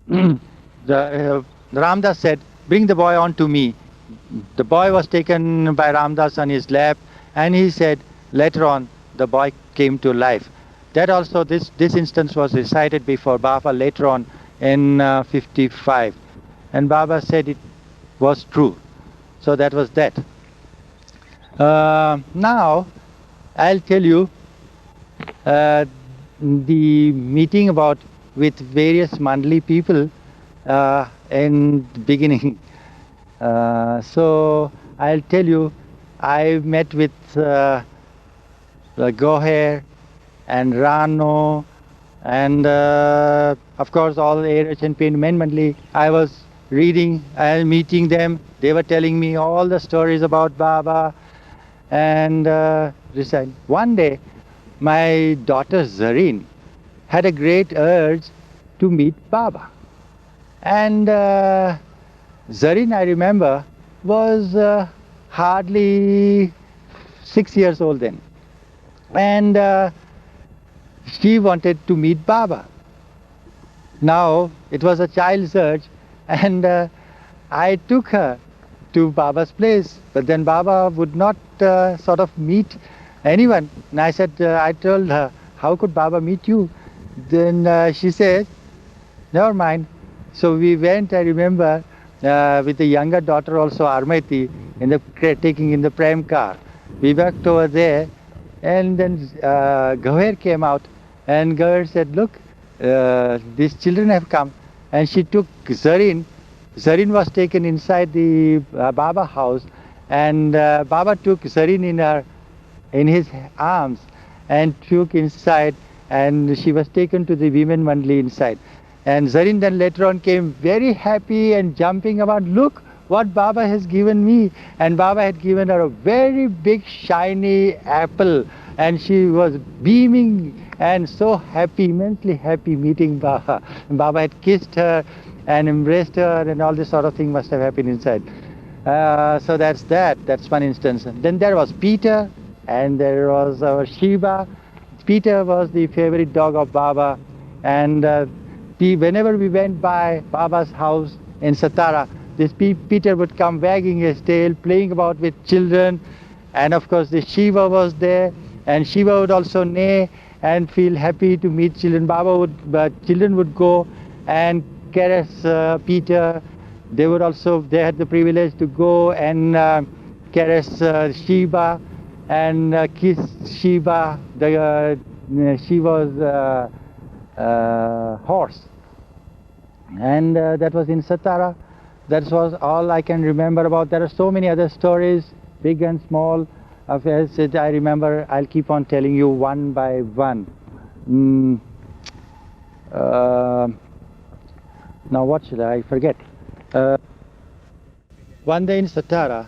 Ramdas said, bring the boy on to me. The boy was taken by Ramdas on his lap, and he said, later on, the boy came to life. That also, this instance was recited before Baba later on in 55. And Baba said it was true. So that was that. Now, I'll tell you the meeting about with various Mandali people in the beginning. So I'll tell you, I met with Kohiyar and Rano and of course all ARH and Pain Men Mandali. I was reading and meeting them. They were telling me all the stories about Baba and recite. One day, my daughter Zareen had a great urge to meet Baba. And Zareen, I remember, was hardly 6 years old then. And she wanted to meet Baba. Now, it was a child's urge, and I took her to Baba's place. But then Baba would not sort of meet anyone. And I said, I told her, how could Baba meet you? Then she said, never mind. So we went, I remember, with the younger daughter also, Armati, taking in the pram car. We walked over there, and then Kohiyar came out, and Kohiyar said, look, these children have come. And she took Zareen. Zareen was taken inside the Baba house, and Baba took Zareen in his arms and took inside, and she was taken to the women Mandali inside. And Zareen then later on came very happy and jumping about, look what Baba has given me. And Baba had given her a very big shiny apple, and she was beaming and so happy, immensely happy meeting Baba. And Baba had kissed her and embraced her, and all this sort of thing must have happened inside. So that's one instance. And then there was Peter, and there was our Shiva. Peter was the favorite dog of Baba, and whenever we went by Baba's house in Satara, this Peter would come wagging his tail, playing about with children, and of course the Shiva was there, and Shiva would also neigh and feel happy to meet children. Children would go and caress Peter. They had the privilege to go and caress Shiva and kiss Shiva, Shiva's horse. And that was in Satara. That was all I can remember about. There are so many other stories, big and small affairs that I remember. I'll keep on telling you one by one. Now what should I forget? One day in Satara,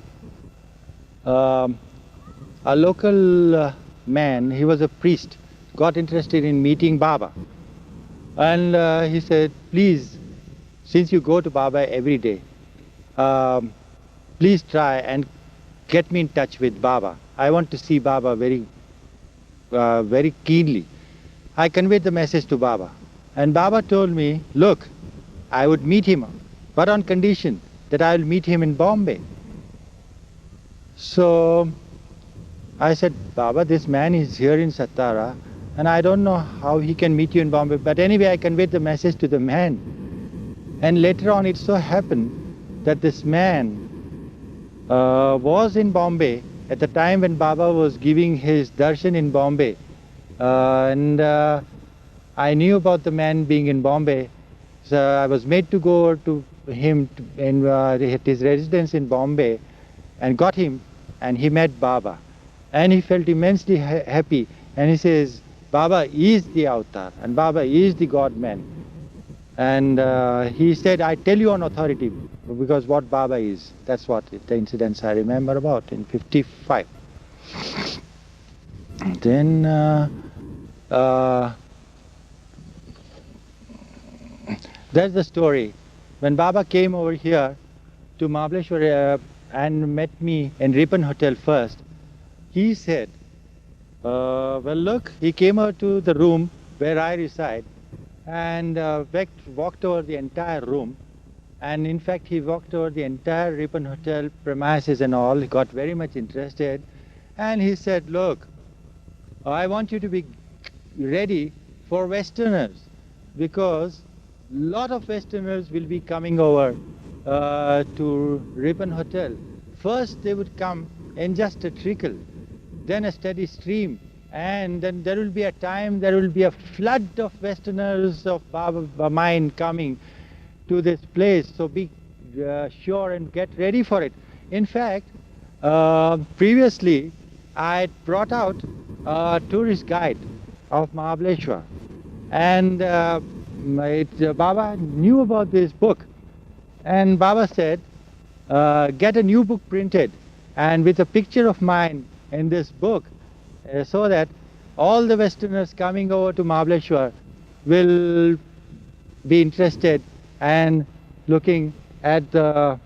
a local man, he was a priest, got interested in meeting Baba. And he said, please, since you go to Baba every day, please try and get me in touch with Baba. I want to see Baba very keenly. I conveyed the message to Baba. And Baba told me, look, I would meet him, but on condition that I will meet him in Bombay. So I said, Baba, this man is here in Satara, and I don't know how he can meet you in Bombay. But anyway, I conveyed the message to the man. And later on, it so happened that this man was in Bombay at the time when Baba was giving his darshan in Bombay. And I knew about the man being in Bombay. So I was made to go to him at his residence in Bombay and got him, and he met Baba. And he felt immensely happy. And he says, Baba is the avatar, and Baba is the God-man. And he said, I tell you on authority, because what Baba is. That's what the incidents I remember about in 55. Then that's the story. When Baba came over here to Mahabaleshwar and met me in Ripon Hotel first, he said, well look, he came out to the room where I reside, and walked over the entire room. And in fact, he walked over the entire Ripon Hotel premises and all. He got very much interested. And he said, look, I want you to be ready for Westerners, because a lot of Westerners will be coming over to Ripon Hotel. First, they would come in just a trickle, then a steady stream, and then there will be a time, there will be a flood of Westerners of mine coming to this place. So be sure and get ready for it. In fact, previously I brought out a tourist guide of Mahabaleshwar, and Baba knew about this book, and Baba said, get a new book printed and with a picture of mine in this book, so that all the Westerners coming over to Mahabaleshwar will be interested and looking at the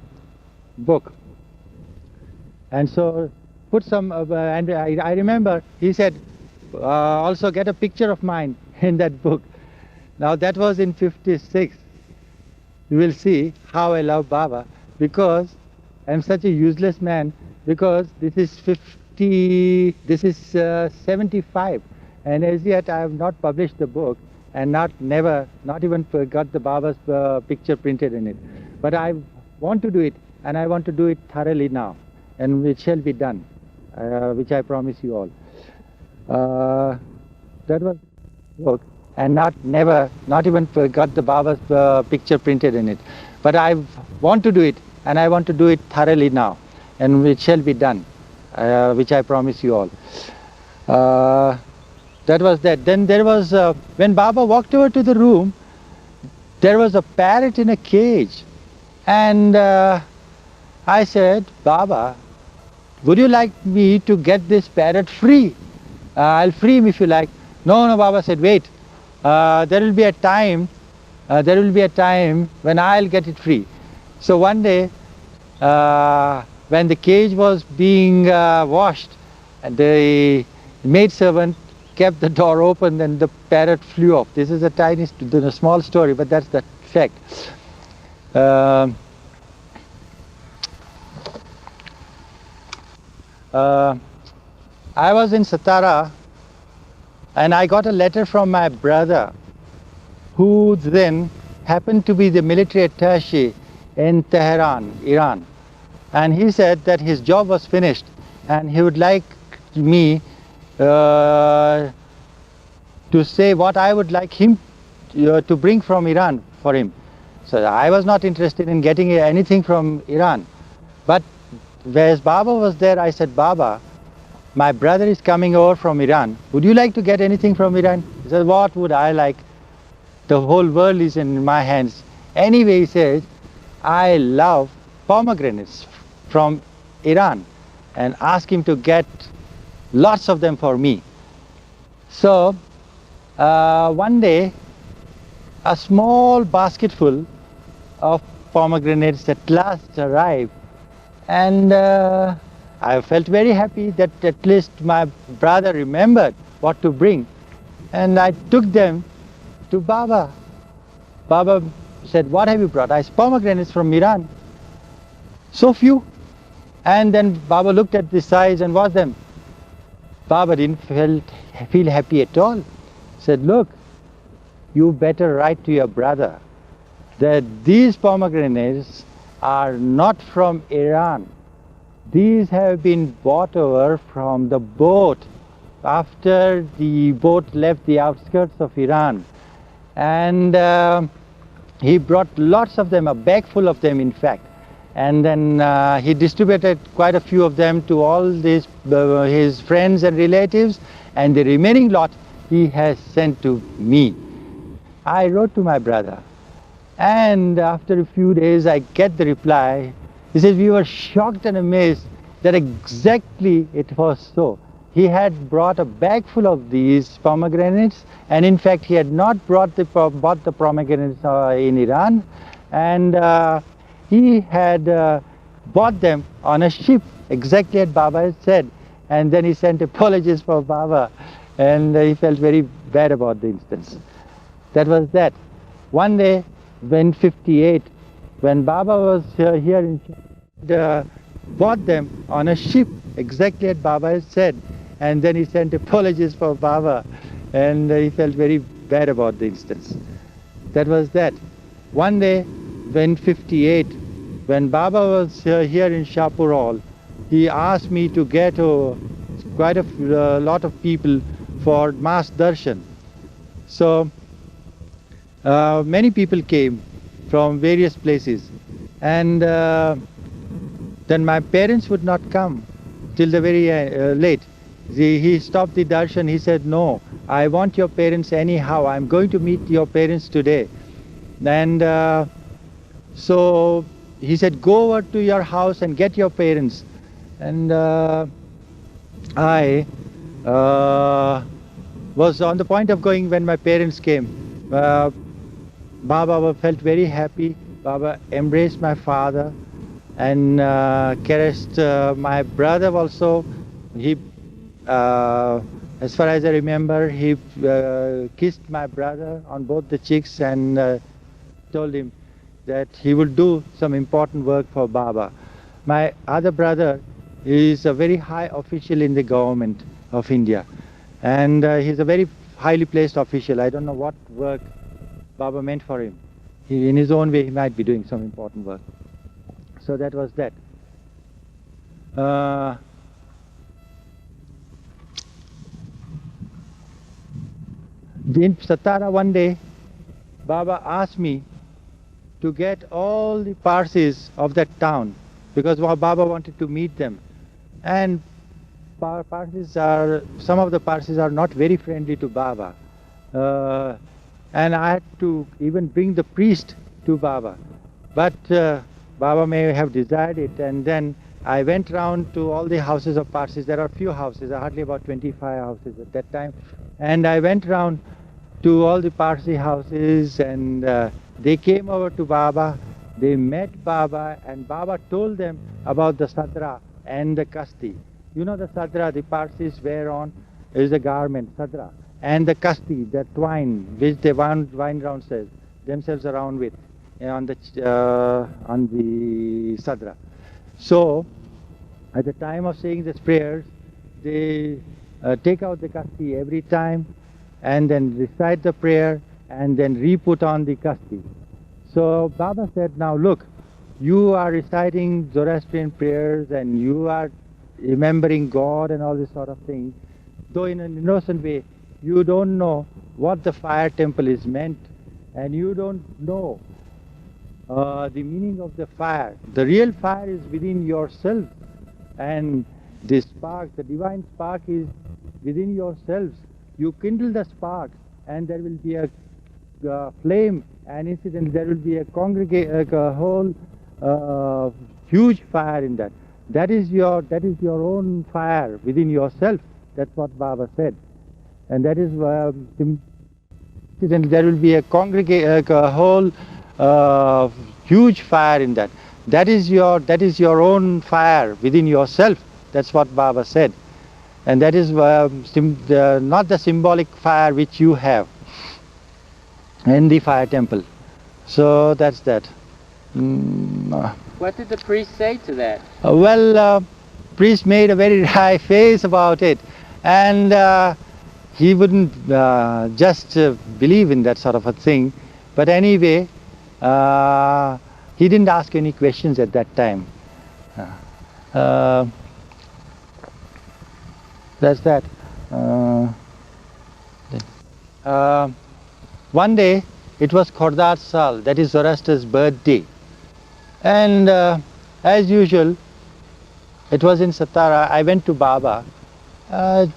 book. And so put some, and I remember he said, also get a picture of mine in that book. Now that was in 56. You will see how I love Baba, because I'm such a useless man, because this is 75, and as yet I have not published the book, and not even got the Baba's picture printed in it. But I want to do it, and I want to do it thoroughly now, and it shall be done, which I promise you all. That was book, and not even got the Baba's picture printed in it. But I want to do it, and I want to do it thoroughly now, and it shall be done, which I promise you all. That was that. Then there was, when Baba walked over to the room, there was a parrot in a cage. And I said, Baba, would you like me to get this parrot free? I'll free him if you like. No, Baba said, wait. There will be a time when I'll get it free. So one day, when the cage was being washed, the maidservant kept the door open, and the parrot flew off. This is a small story, but that's the fact. I was in Satara, and I got a letter from my brother, who then happened to be the military attaché in Tehran, Iran. And he said that his job was finished, and he would like me to say what I would like him to bring from Iran for him. So I was not interested in getting anything from Iran. But whereas Baba was there, I said, Baba, my brother is coming over from Iran. Would you like to get anything from Iran? He said, what would I like? The whole world is in my hands. Anyway, he says, I love pomegranates from Iran, and ask him to get lots of them for me. So one day, a small basketful of pomegranates at last arrived, and I felt very happy that at least my brother remembered what to bring, and I took them to Baba. Baba said, what have you brought? I said, pomegranates from Iran. So few. And then Baba looked at the size and watched them. Baba didn't feel happy at all. Said, look, you better write to your brother that these pomegranates are not from Iran. These have been bought over from the boat after the boat left the outskirts of Iran. And he brought lots of them, a bag full of them in fact. And then he distributed quite a few of them to all his friends and relatives, and the remaining lot he has sent to me. I wrote to my brother, and after a few days I get the reply. He says, we were shocked and amazed that exactly it was so. He had brought a bag full of these pomegranates, and in fact he had not bought the pomegranates in Iran, and he had bought them on a ship, exactly as Baba had said. And then he sent apologies for Baba, and he felt very bad about the instance. That was that. One day, when 58, when Baba was here in China, bought them on a ship, exactly as Baba had said. And then he sent apologies for Baba, and he felt very bad about the instance. That was that. One day, when 58, when Baba was here in Shapoor Hall, he asked me to get quite a lot of people for mass darshan. So many people came from various places, and then my parents would not come till the very late. He stopped the darshan. He said, "No, I want your parents anyhow. I'm going to meet your parents today." And so he said, "Go over to your house and get your parents." And I was on the point of going when my parents came. Baba felt very happy. Baba embraced my father and caressed my brother also. He, as far as I remember, he kissed my brother on both the cheeks and told him that he will do some important work for Baba. My other brother is a very high official in the government of India, and he's a very highly placed official. I don't know what work Baba meant for him. In his own way, he might be doing some important work. So that was that. In Satara one day, Baba asked me to get all the Parsis of that town, because Baba wanted to meet them. And Parsis are, some of the Parsis are not very friendly to Baba. And I had to even bring the priest to Baba. But Baba may have desired it, and then I went round to all the houses of Parsis. There are few houses, hardly about 25 houses at that time. And I went round to all the Parsi houses, and they came over to Baba. They met Baba, and Baba told them about the sadra and the kasti. You know the sadra, the Parsis wear on, is the garment, sadra. And the kasti, the twine, which they wind round themselves around with on the sadra. So, at the time of saying these prayers, they take out the kasti every time, and then recite the prayer, and then re-put on the kasti. So Baba said, "Now look, you are reciting Zoroastrian prayers, and you are remembering God and all this sort of things, though in an innocent way. You don't know what the fire temple is meant, and you don't know the meaning of the fire. The real fire is within yourself, and the spark, the divine spark, is within yourselves. You kindle the spark, and there will be a flame, and incidentally there will be a whole huge fire in that. That is your own fire within yourself." That's what Baba said. And that is there will be a whole huge fire in that. That is your own fire within yourself. That's what Baba said. And that is not the symbolic fire which you have in the fire temple. So that's that. What did the priest say to that? Priest made a very wry face about it, and he wouldn't just believe in that sort of a thing. But anyway, he didn't ask any questions at that time. That's that. One day, it was Khordad Sal, that is Zoroaster's birthday. And as usual, it was in Satara. I went to Baba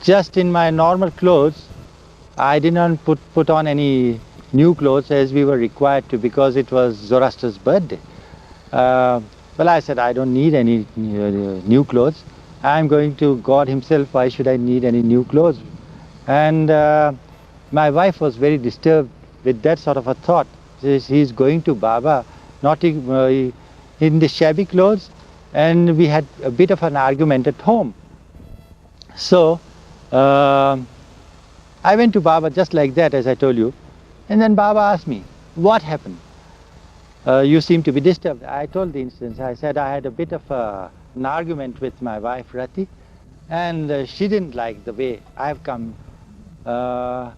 just in my normal clothes. I did not put on any new clothes as we were required to, because it was Zoroaster's birthday. Well, I said, I don't need any new clothes. I'm going to God himself. Why should I need any new clothes? And my wife was very disturbed with that sort of a thought. He's going to Baba, not in the shabby clothes, and we had a bit of an argument at home. So I went to Baba just like that, as I told you, And then Baba asked me, what happened? You seem to be disturbed. I told the instance. I said I had a bit of an argument with my wife Rati, and she didn't like the way I've come. Baba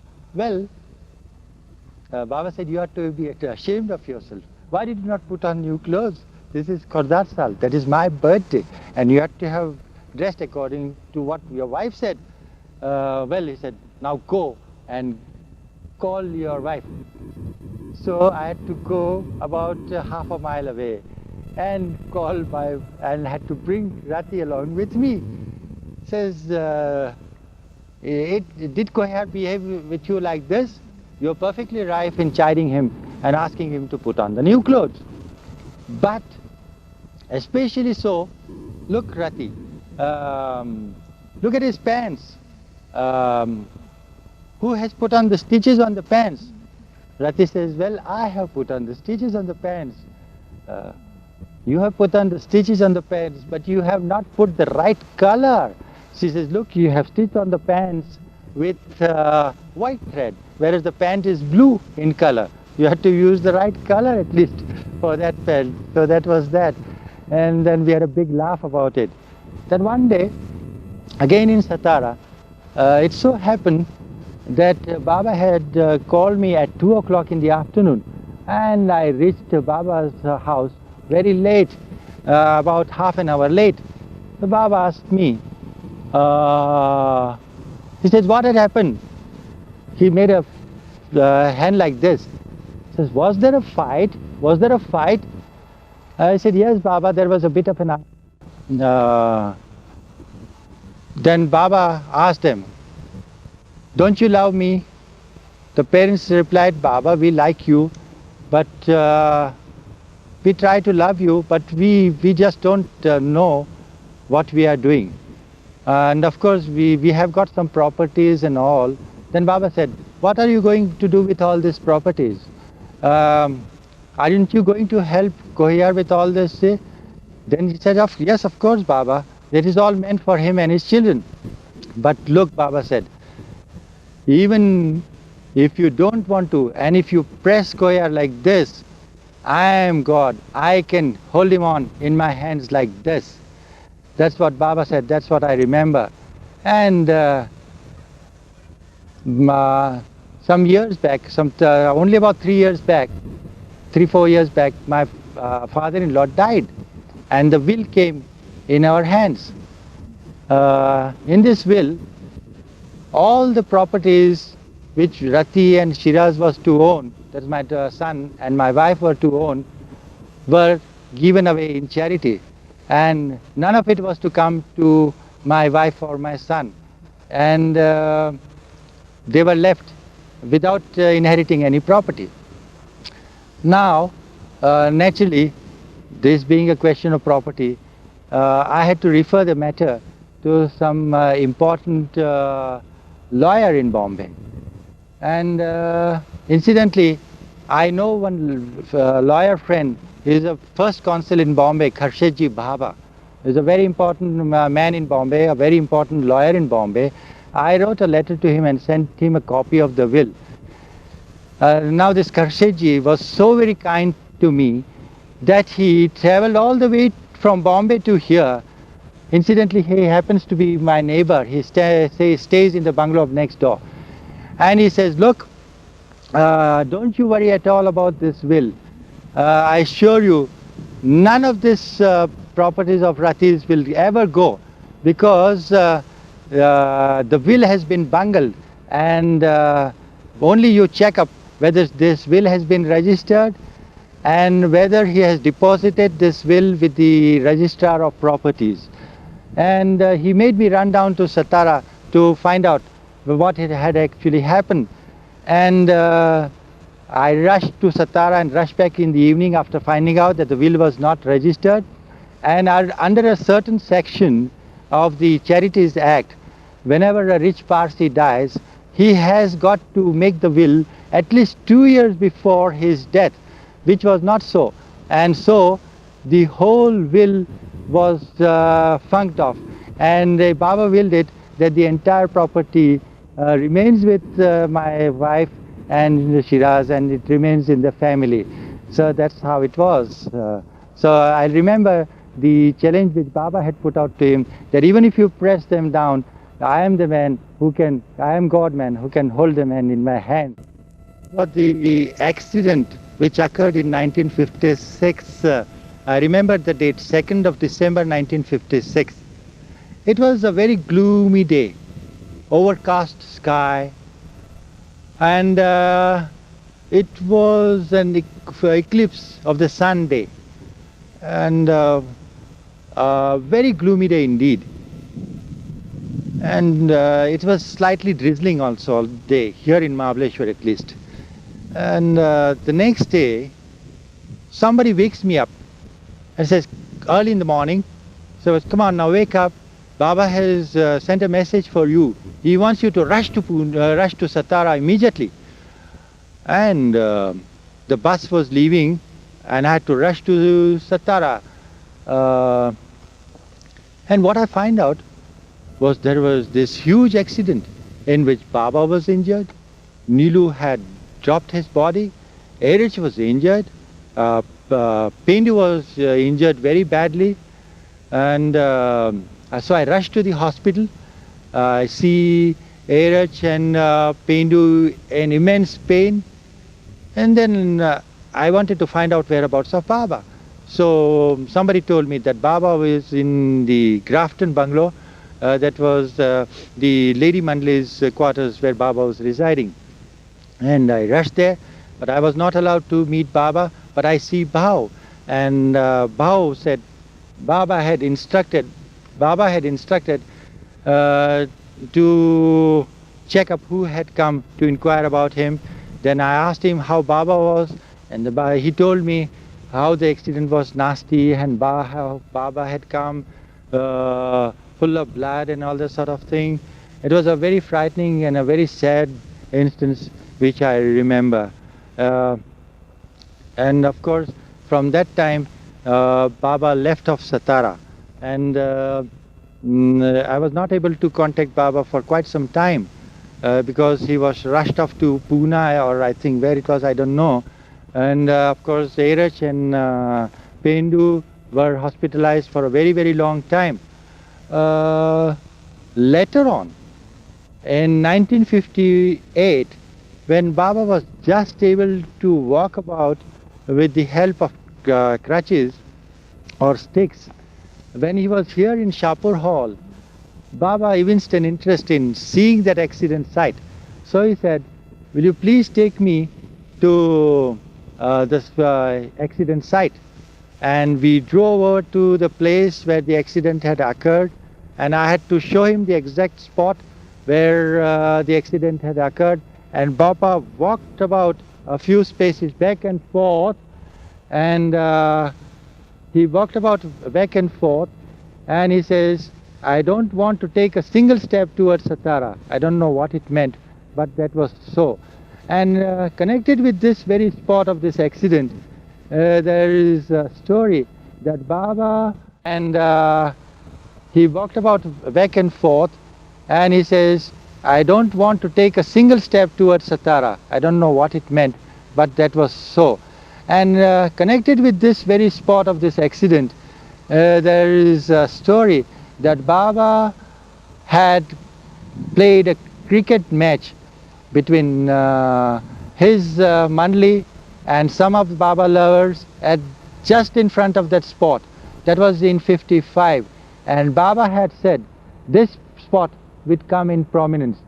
said, you have to be ashamed of yourself. Why did you not put on new clothes? This is Kordar Sal, that is my birthday, and you have to have dressed according to what your wife said. He said, now go and call your wife. So I had to go about half a mile away and and had to bring Rati along with me. Says, did Kohiyar behave with you like this? You're perfectly right in chiding him and asking him to put on the new clothes. But especially so, look Rati, look at his pants. Who has put on the stitches on the pants? Rati says, well, I have put on the stitches on the pants. You have put on the stitches on the pants, but you have not put the right color. She says, look, you have stitched on the pants with white thread, whereas the pant is blue in color. You had to use the right color at least for that pant. So that was that. And then we had a big laugh about it. Then one day, again in Satara, it so happened that Baba had called me at 2 o'clock in the afternoon, and I reached Baba's house very late, about half an hour late. So Baba asked me, he says, what had happened? He made a hand like this. He says, was there a fight? Was there a fight? I said, yes, Baba, there was a bit of an... Then Baba asked them, don't you love me? The parents replied, Baba, we like you, but we try to love you, but we just don't know what we are doing. And of course, we have got some properties and all. Then Baba said, what are you going to do with all these properties? Aren't you going to help Kohiyar with all this? Then he said, yes, of course, Baba. That is all meant for him and his children. But look, Baba said, even if you don't want to, and if you press Kohiyar like this, I am God. I can hold him on in my hands like this. That's what Baba said. That's what I remember. And some years back, only about 3 years back, 3-4 years back, my father-in-law died, and the will came in our hands. In this will, all the properties which Rati and Shiraz was to own, that's my son and my wife were to own, were given away in charity, and none of it was to come to my wife or my son, and they were left without inheriting any property. Now, naturally, this being a question of property, I had to refer the matter to some important lawyer in Bombay. And incidentally, I know one lawyer friend. He is a first consul in Bombay, Kharshedji Bhaba. He is a very important man in Bombay, a very important lawyer in Bombay. I wrote a letter to him and sent him a copy of the will. Now this Kharshedji was so very kind to me that he traveled all the way from Bombay to here. Incidentally, he happens to be my neighbor. He stays in the bungalow next door. And he says, look, don't you worry at all about this will. I assure you, none of these properties of Rati's will ever go, because the will has been bungled, and only you check up whether this will has been registered and whether he has deposited this will with the registrar of properties. And he made me run down to Satara to find out what had actually happened. And I rushed to Satara and rushed back in the evening after finding out that the will was not registered. And under a certain section of the Charities Act, whenever a rich Parsi dies, he has got to make the will at least 2 years before his death, which was not so. And so the whole will was funked off. And Baba willed it that the entire property remains with my wife and in the Shiraz, and it remains in the family. So that's how it was. So I remember the challenge which Baba had put out to him, that even if you press them down, I am the man who can, I am God man who can hold the man in my hand. But the accident which occurred in 1956, I remember the date, 2nd of December 1956. It was a very gloomy day, overcast sky, and it was an eclipse of the sun day, and a very gloomy day indeed. And it was slightly drizzling also all day, here in Mahabaleshwar at least. And the next day, somebody wakes me up and says, early in the morning, so come on now, wake up. Baba has sent a message for you. He wants you to rush to Satara immediately. And the bus was leaving, and I had to rush to Satara. And what I find out was there was this huge accident in which Baba was injured, Nilu had dropped his body, Erich was injured, Pendu was injured very badly, and so I rushed to the hospital. I see Erich and Pendu in immense pain, and then I wanted to find out whereabouts of Baba. So somebody told me that Baba was in the Grafton bungalow. That was the Lady Mandley's quarters where Baba was residing. And I rushed there, but I was not allowed to meet Baba, but I see Bhau. And Bhau said Baba had instructed to check up who had come to inquire about him. Then I asked him how Baba was, and he told me how the accident was nasty, and how Baba had come full of blood and all that sort of thing. It was a very frightening and a very sad instance which I remember. And of course, from that time, Baba left of Satara, and I was not able to contact Baba for quite some time because he was rushed off to Pune, or I think where it was, I don't know. And of course, Erich and Pendu were hospitalized for a very, very long time. Later on, in 1958, when Baba was just able to walk about with the help of crutches or sticks, when he was here in Shapoor Hall, Baba evinced an interest in seeing that accident site. So he said, will you please take me to this accident site? And we drove over to the place where the accident had occurred, and I had to show him the exact spot where the accident had occurred. And Baba walked about a few spaces back and forth, and he walked about back and forth, and he says, I don't want to take a single step towards Satara. I don't know what it meant, but that was so. And connected with this very spot of this accident, there is a story that Baba, and he walked about back and forth, and he says, I don't want to take a single step towards Satara. I don't know what it meant, but that was so. And connected with this very spot of this accident, there is a story that Baba had played a cricket match between his Mandli and some of Baba lovers at just in front of that spot. That was in 55, and Baba had said this spot would come in prominence.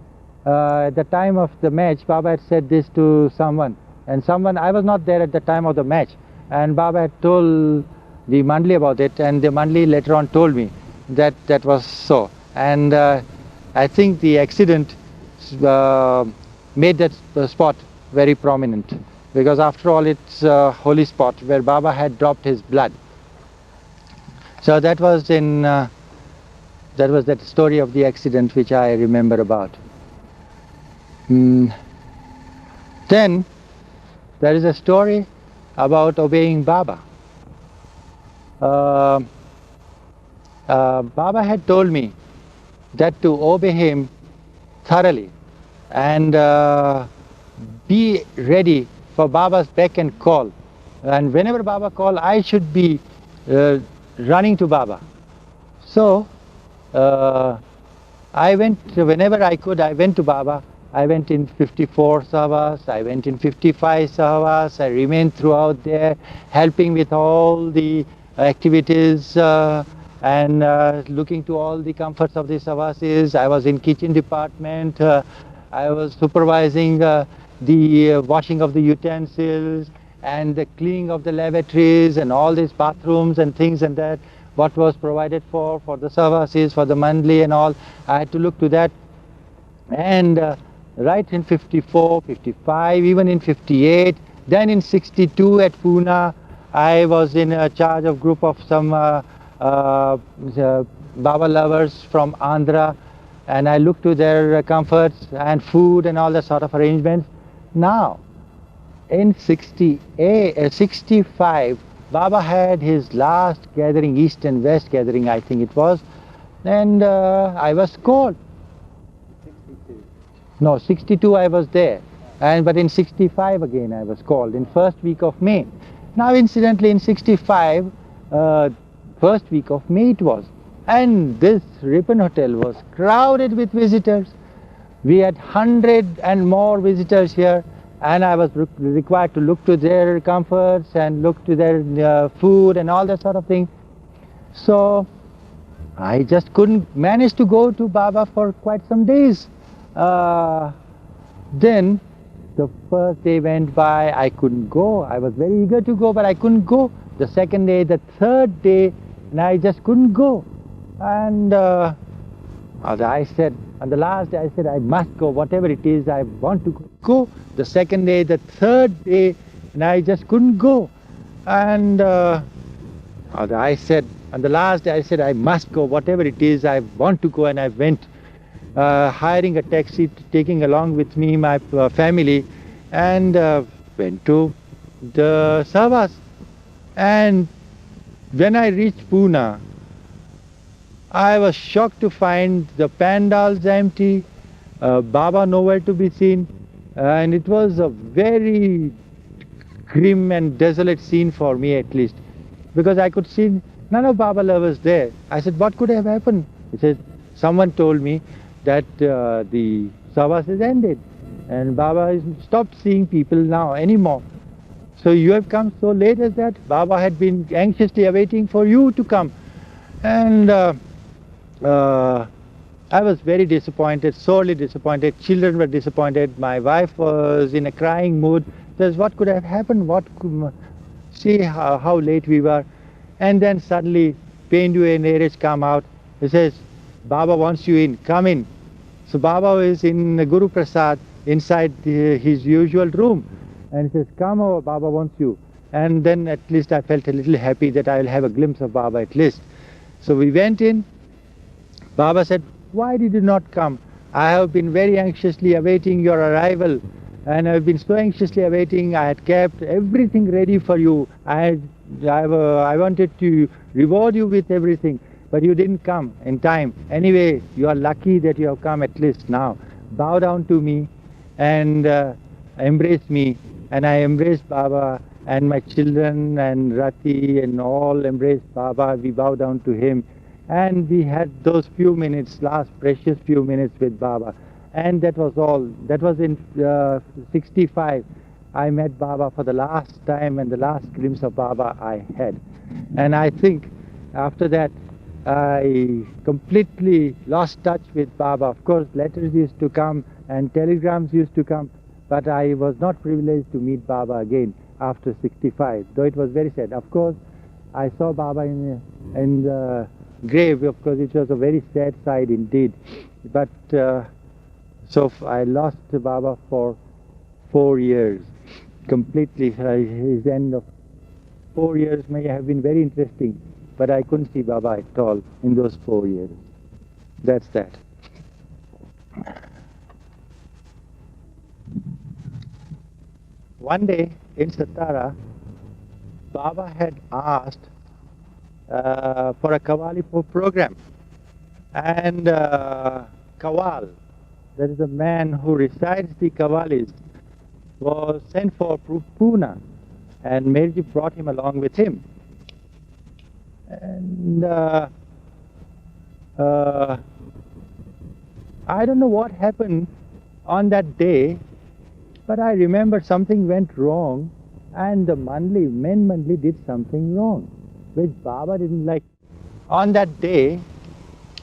At the time of the match, Baba had said this to someone, and I was not there at the time of the match, and Baba had told the Mandli about it, and the Mandli later on told me that that was so. And I think the accident made that spot very prominent, because after all it's a holy spot where Baba had dropped his blood. So that was in that story of the accident which I remember about. Then there is a story about obeying Baba. Baba had told me that to obey him thoroughly, and be ready for Baba's beck and call. And whenever Baba call, I should be running to Baba. So uh, I went, whenever I could, I went to Baba. I went in 54 Savas, I went in 55 Savas, I remained throughout there, helping with all the activities and looking to all the comforts of the Savasis. I was in kitchen department, I was supervising the washing of the utensils and the cleaning of the lavatories and all these bathrooms and things and that, what was provided for the Savasis, for the monthly and all. I had to look to that. And right in 54, 55, even in 58, then in 62 at Pune, I was in charge of group of some Baba lovers from Andhra, and I looked to their comforts and food and all that sort of arrangements. Now, in 65, Baba had his last gathering, East and West gathering, I think it was, and I was called. No, 62 I was there, but in 65 again I was called in first week of May. Now incidentally in 65, first week of May it was, and this Ripon Hotel was crowded with visitors. We had 100 and more visitors here, and I was required to look to their comforts and look to their food and all that sort of thing. So I just couldn't manage to go to Baba for quite some days. Then the first day went by, I couldn't go. I was very eager to go, but I couldn't go. The second day, the third day, and I just couldn't go. And I said, on the last day, I said, I must go, whatever it is, I want to go. The second day, the third day, and I just couldn't go. And I said, on the last day, I said, I must go, whatever it is, I want to go, and I went. Hiring a taxi, taking along with me my family, and went to the Savas. And when I reached Pune, I was shocked to find the pandals empty, Baba nowhere to be seen, and it was a very grim and desolate scene for me at least, because I could see none of Baba lovers there. I said, what could have happened? He said, someone told me that the Savas has ended and Baba has stopped seeing people now anymore. So you have come so late as that? Baba had been anxiously awaiting for you to come. And I was very disappointed, sorely disappointed. Children were disappointed. My wife was in a crying mood. Says, what could have happened? See how late we were. And then suddenly Pendu and Neeraj come out. He says, Baba wants you in, come in. So Baba is in Guru Prasad inside his usual room, and he says, come over, Baba wants you. And then at least I felt a little happy that I will have a glimpse of Baba at least. So we went in. Baba said, why did you not come? I have been very anxiously awaiting your arrival, and I've been so anxiously awaiting. I had kept everything ready for you. I wanted to reward you with everything. But you didn't come in time. Anyway, you are lucky that you have come at least now. Bow down to me and embrace me. And I embraced Baba, and my children and Rati and all embraced Baba. We bow down to him. And we had those few minutes, last precious few minutes with Baba. And that was all. That was in 65. I met Baba for the last time, and the last glimpse of Baba I had. And I think after that, I completely lost touch with Baba. Of course, letters used to come and telegrams used to come, but I was not privileged to meet Baba again after 65, though it was very sad. Of course, I saw Baba in the grave. Of course, it was a very sad sight indeed. But so I lost Baba for 4 years completely. His end of 4 years may have been very interesting, but I couldn't see Baba at all in those 4 years. That's that. One day in Satara, Baba had asked for a Qawwali program. And Qawwal, that is a man who recites the Qawwalis, was sent for Pune, and Merji brought him along with him. And I don't know what happened on that day, but I remember something went wrong, and the men Mandli did something wrong, which Baba didn't like. On that day,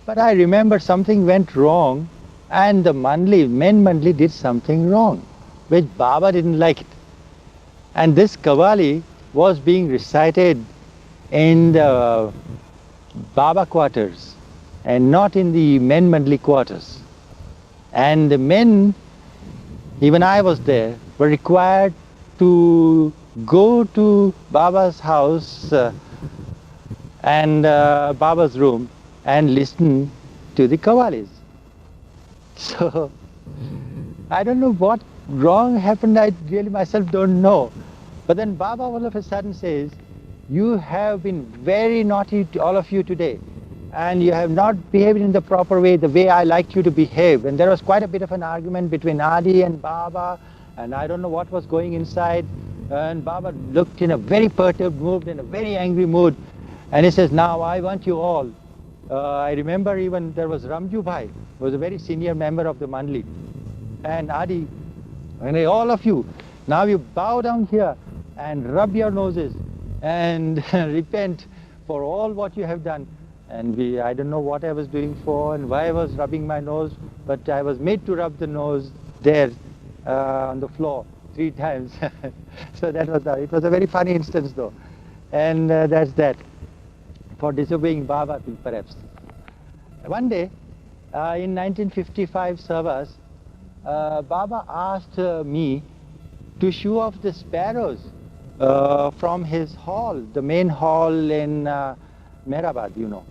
but I remember something went wrong, and the men Mandli did something wrong, which Baba didn't like it. And this Qawwali was being recited in the Baba quarters and not in the men Mandli quarters. And the men, even I was there, were required to go to Baba's house and Baba's room and listen to the Qawwalis. So I don't know what wrong happened, I really myself don't know. But then Baba all of a sudden says, you have been very naughty, all of you today, and you have not behaved in the proper way, the way I like you to behave. And there was quite a bit of an argument between Adi and Baba, and I don't know what was going inside. And Baba looked in a very perturbed mood, in a very angry mood, and he says, now I want you all. I remember even there was Ramju Bhai, who was a very senior member of the Mandli, and Adi, and all of you, now you bow down here and rub your noses and repent for all what you have done. And I don't know what I was doing for and why I was rubbing my nose, but I was made to rub the nose there on the floor 3 times. So that was it was a very funny instance though. And that's that, for disobeying Baba perhaps. One day in 1955 Savas, Baba asked me to show off the sparrows from his hall, the main hall in Mehrabad, you know.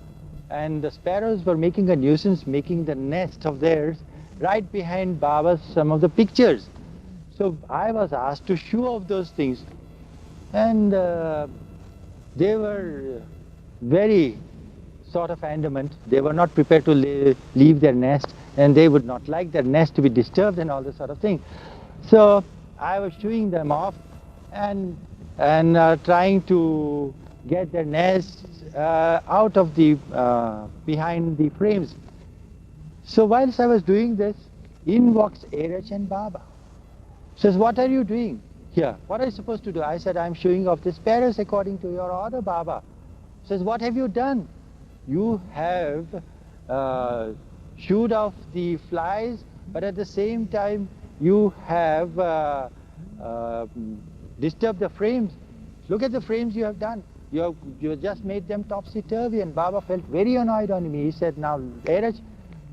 And the sparrows were making a nuisance, making the nest of theirs right behind Baba's some of the pictures. So I was asked to show off those things, and they were very sort of adamant. They were not prepared to leave their nest, and they would not like their nest to be disturbed and all this sort of thing. So I was showing them off and trying to get their nests out of the behind the frames. So whilst I was doing this, in walks Erich and Baba. Says, what are you doing here? What are you supposed to do? I said, I'm showing off the sparrows according to your order, Baba. Says, what have you done? You have shooed off the flies, but at the same time you have disturbed the frames. Look at the frames you have done. You have just made them topsy-turvy. And Baba felt very annoyed on me. He said, now Erich,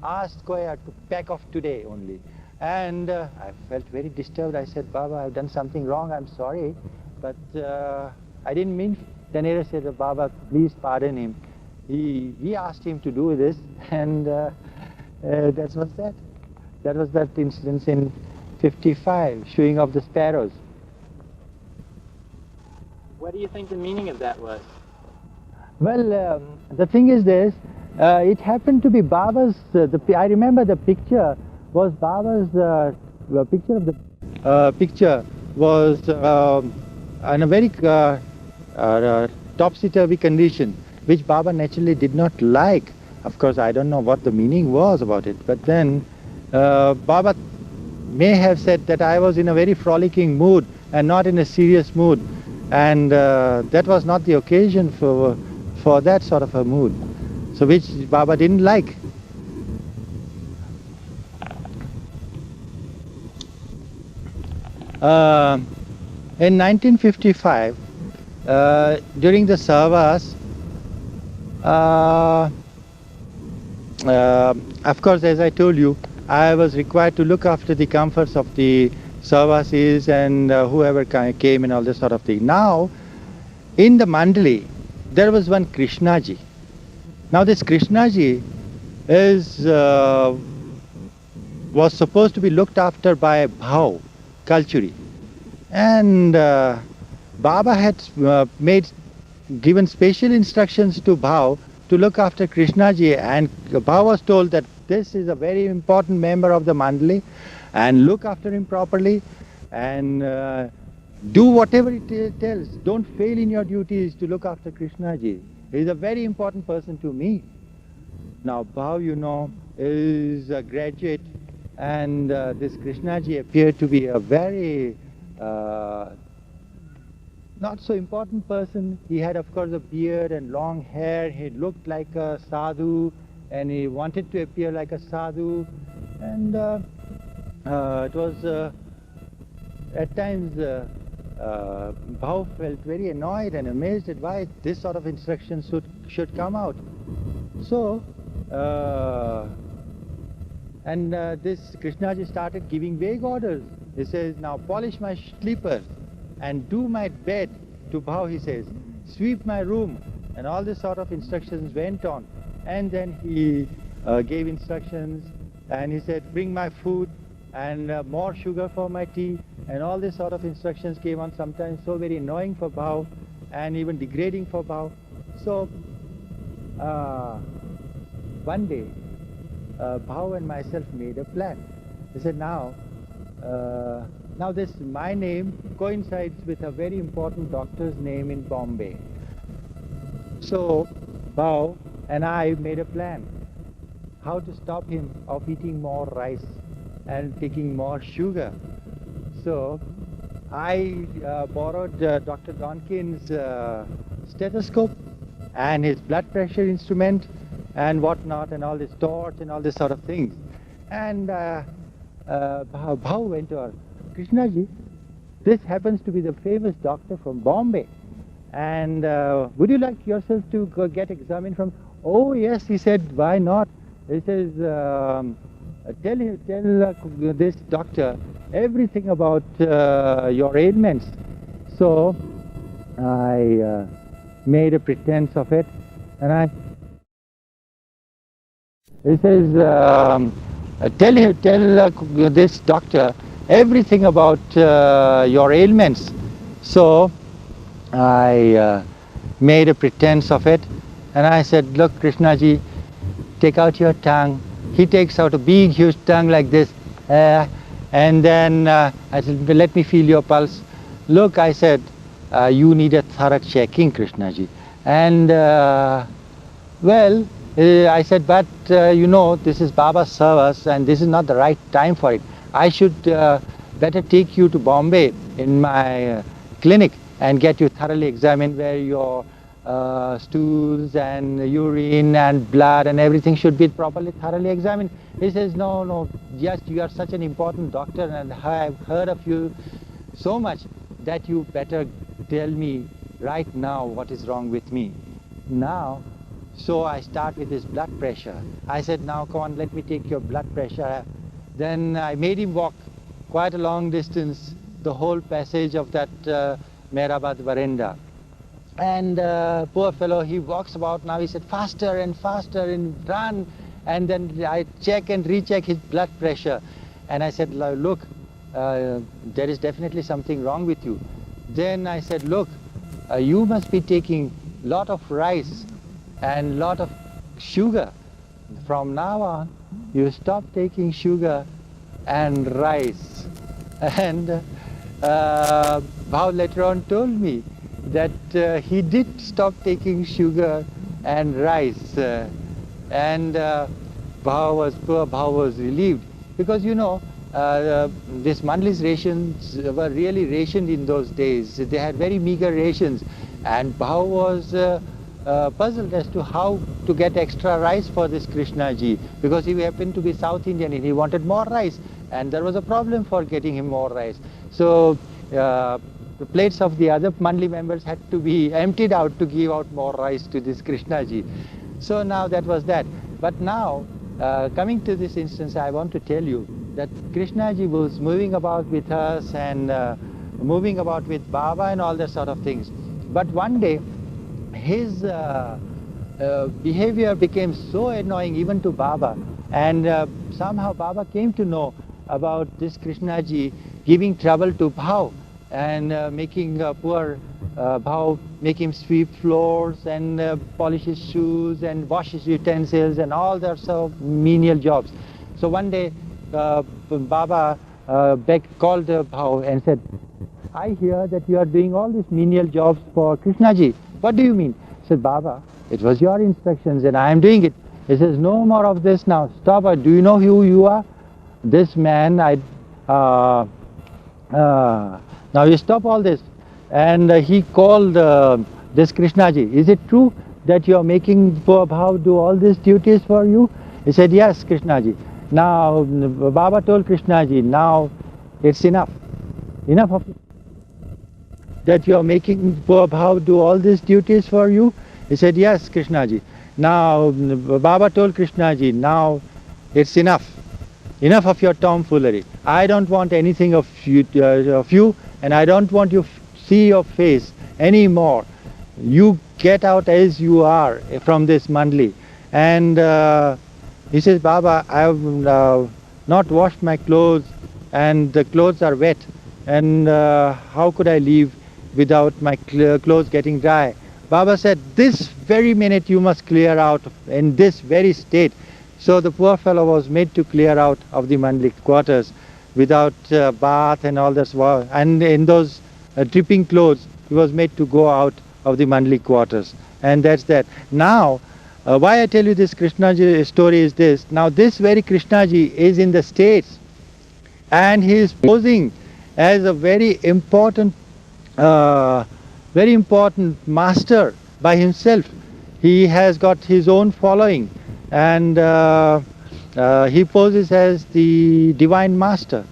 ask Kohiyar to pack off today only. And I felt very disturbed. I said, Baba, I've done something wrong, I'm sorry, but I didn't mean. Then Erich said, Baba, please pardon him. We asked him to do this, and that was that. That was that incident in 55, showing off the sparrows. What do you think the meaning of that was? Well, the thing is this, it happened to be Baba's, I remember the picture was Baba's, picture of the picture was in a very topsy-turvy condition, which Baba naturally did not like. Of course, I don't know what the meaning was about it, but then Baba may have said that I was in a very frolicking mood and not in a serious mood, and that was not the occasion for that sort of a mood, so which Baba didn't like. In 1955, during the Savas, of course, as I told you, I was required to look after the comforts of the Savasis and whoever came and all this sort of thing. Now, in the Mandali, there was one Krishnaji. Now, this Krishnaji was supposed to be looked after by Bhau, Kalchuri. And Baba had given special instructions to Bhau to look after Krishnaji, and Bhau was told that this is a very important member of the Mandali and look after him properly. and do whatever it tells. Don't fail in your duties to look after Krishnaji. He is a very important person to me. Now Bhav, you know, is a graduate, and this Krishnaji appeared to be a very not so important person. He had, of course, a beard and long hair. He looked like a sadhu, and he wanted to appear like a sadhu. And it was at times Bhav felt very annoyed and amazed at why this sort of instructions should come out. So, this Krishnaji started giving vague orders. He says, now polish my slippers and do my bed. To Bhav he says, sweep my room, and all this sort of instructions went on. And then he gave instructions, and he said, bring my food and more sugar for my tea, and all this sort of instructions came on, sometimes so very annoying for Bhav and even degrading for Bhav. So one day Bhav and myself made a plan. He said, now this my name coincides with a very important doctor's name in Bombay. So Bhav and I made a plan how to stop him of eating more rice and taking more sugar. So I borrowed Dr. Donkin's stethoscope and his blood pressure instrument and whatnot, and all this torch and all this sort of things. And Bhav went to her, Krishnaji, this happens to be the famous doctor from Bombay, and would you like yourself to go get examined from? Oh yes, he said, why not? He says, tell this doctor everything about your ailments. So I made a pretense of it, and he says, tell this doctor everything about your ailments. So I made a pretense of it, and I said, look, Krishnaji, take out your tongue. He takes out a big, huge tongue like this, and then I said, let me feel your pulse. Look, I said, you need a thorough checking, Krishnaji. And well, I said, but you know, this is Baba's service and this is not the right time for it. I should better take you to Bombay in my clinic and get you thoroughly examined, where your stools and urine and blood and everything should be properly thoroughly examined. He says, no, yes, you are such an important doctor, and I have heard of you so much that you better tell me right now what is wrong with me. Now, so I start with his blood pressure. I said, now come on, let me take your blood pressure. Then I made him walk quite a long distance, the whole passage of that Mehrabad veranda. And poor fellow, he walks about now, he said, faster and faster and run. And then I check and recheck his blood pressure. And I said, look, there is definitely something wrong with you. Then I said, look, you must be taking lot of rice and lot of sugar. From now on, you stop taking sugar and rice. And Bhav later on told me that he did stop taking sugar and rice, and poor Bhav was relieved, because you know this Mandli's rations were really rationed in those days. They had very meager rations, and Bhav was puzzled as to how to get extra rice for this Krishnaji, because he happened to be South Indian and he wanted more rice, and there was a problem for getting him more rice. So the plates of the other Mandli members had to be emptied out to give out more rice to this Krishnaji. So now that was that. But now, coming to this instance, I want to tell you that Krishnaji was moving about with us and moving about with Baba and all that sort of things. But one day, his behavior became so annoying even to Baba, and somehow Baba came to know about this Krishnaji giving trouble to Bhav and making poor Bhav, make him sweep floors and polish his shoes and wash his utensils and all that sort of menial jobs. So one day Baba called Bhau and said, I hear that you are doing all these menial jobs for Krishnaji. What do you mean? I said, Baba, it was your instructions and I am doing it. He says, no more of this now. Stop. Do you know who you are? This man, now you stop all this. And he called this Krishnaji. Is it true that you are making poor Bhav do all these duties for you? He said, yes, Krishnaji. Now, Baba told Krishnaji, now it's enough. Enough of that you are making poor Bhav do all these duties for you? He said, yes, Krishnaji. Now, Baba told Krishnaji, now it's enough. Enough of your tomfoolery. I don't want anything of you and I don't want you see your face anymore. You get out as you are from this mandali. And he says, Baba, I have not washed my clothes and the clothes are wet. And how could I leave without my clothes getting dry? Baba said, this very minute you must clear out in this very state. So the poor fellow was made to clear out of the mandali quarters without bath and all this. And in those dripping clothes, he was made to go out of the mandali quarters. And that's that. Now, why I tell you this Krishnaji story is this. Now this very Krishnaji is in the States and he is posing as a very important master by himself. He has got his own following and he poses as the divine master.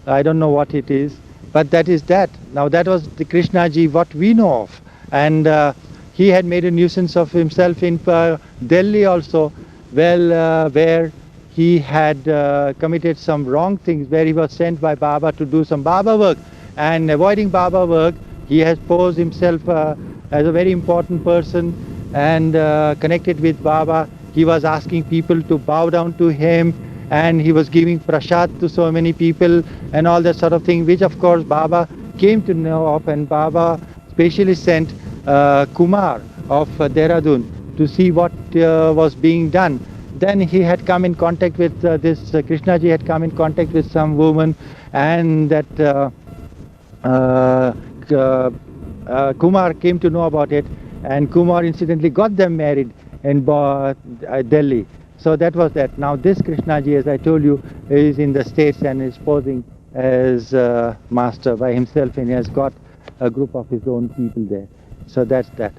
I don't know what it is, but that is that. Now that was the Krishnaji what we know of. And he had made a nuisance of himself in Delhi also, where he had committed some wrong things, where he was sent by Baba to do some Baba work. And avoiding Baba work, he has posed himself as a very important person and connected with Baba. He was asking people to bow down to him and he was giving prasad to so many people and all that sort of thing, which of course Baba came to know of, and Baba specially sent Kumar of Dehradun to see what was being done. Then he had come in contact with Krishnaji had come in contact with some woman, and that Kumar came to know about it, and Kumar incidentally got them married in Delhi. So that was that. Now this Krishnaji, as I told you, is in the States and is posing as master by himself, and he has got a group of his own people there. So that's that.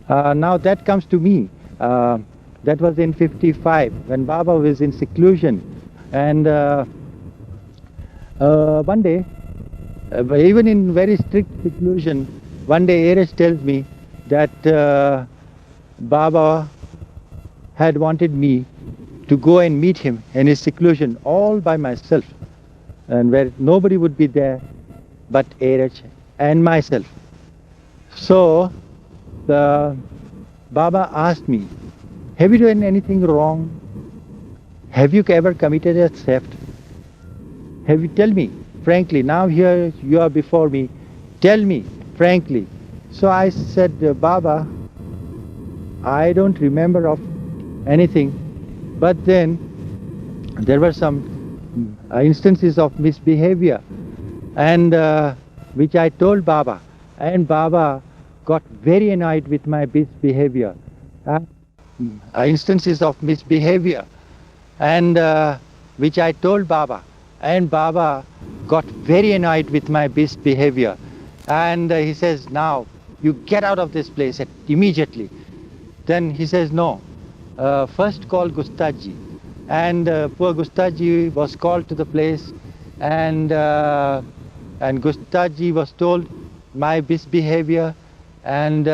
Now that comes to me. That was in 55 when Baba was in seclusion, and one day, even in very strict seclusion, one day Eresh tells me that Baba had wanted me to go and meet him in his seclusion all by myself, and where nobody would be there but Eresh and myself. So the Baba asked me, have you done anything wrong? Have you ever committed a theft? Have you, tell me frankly, now here you are before me, tell me frankly. So I said, Baba, I don't remember of anything, but then there were some instances of misbehavior, and which I told Baba, and Baba got very annoyed with my misbehavior. Instances of misbehavior, and which I told Baba, and Baba got very annoyed with my misbehavior, and he says, now you get out of this place immediately. Then he says, no, first call Gustaji. And poor Gustaji was called to the place, and Gustaji was told my misbehavior and